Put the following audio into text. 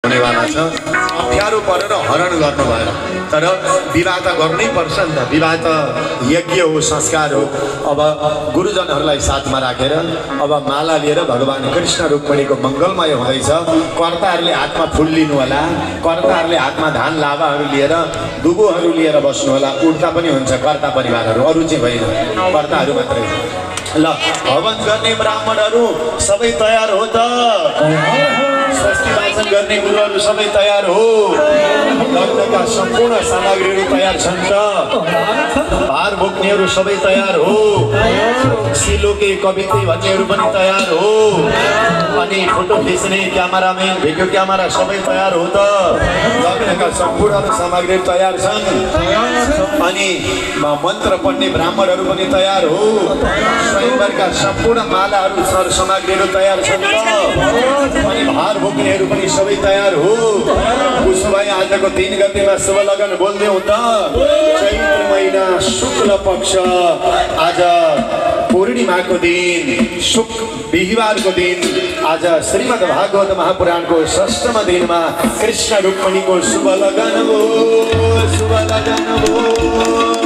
हुनेवाला छ। अप्ठ्यारो परेर हरण गर्नु भएन, तर विवाह त गर्नै पर्छ नि त। विवाह त यज्ञ हो, संस्कार हो। अब गुरुजनहरूलाई साथमा राखेर अब माला लिएर भगवान् कृष्ण रुक्मिणीको मङ्गलमय हुँदैछ। कर्ताहरूले हातमा फुल लिनु होला, कर्ताहरूले हातमा धान लाभाहरू लिएर दुबोहरू लिएर बस्नु होला। उड्दा पनि हुन्छ कर्ता परिवारहरू, अरू चाहिँ होइन, कर्ताहरू मात्रै। ल हवन गर्ने ब्राह्मणहरू सबै तयार हो त? स्वस्ति वाचन गर्ने गुरुहरू सबै तयार हो? लग्नका सम्पूर्ण सामग्रीहरू तयार छन् त? भार बोक्नेहरू सबै तयार हो? सिलोके कविते भन्नेहरू पनि तयार हो? अनि फोटो खिच्ने क्यामेराम्यान, भिडियो क्यामेरा सबै तयार हो त? लग्नका सम्पूर्ण सामग्रीहरू तयार छन्। अनि मन्त्र पढ्ने ब्राह्मणहरू पनि तयार हो? स्वयंवरका सम्पूर्ण मालाहरू सर सामग्रीहरू तयार छन् त? अनि भार बोक्नेहरू पनि सबै तयार हो? उसो भए आजको 3 गतेमा शुभ लगन बोल्दै हुँदा चैत्र महिना शुक्ल पक्ष आज पूर्णिमाको दिन, बिहिबारको दिन, आज श्रीमद् भागवत महापुराणको 6मा दिनमा कृष्ण रुक्मिणीको शुभ लगन हो, शुभ लगन हो।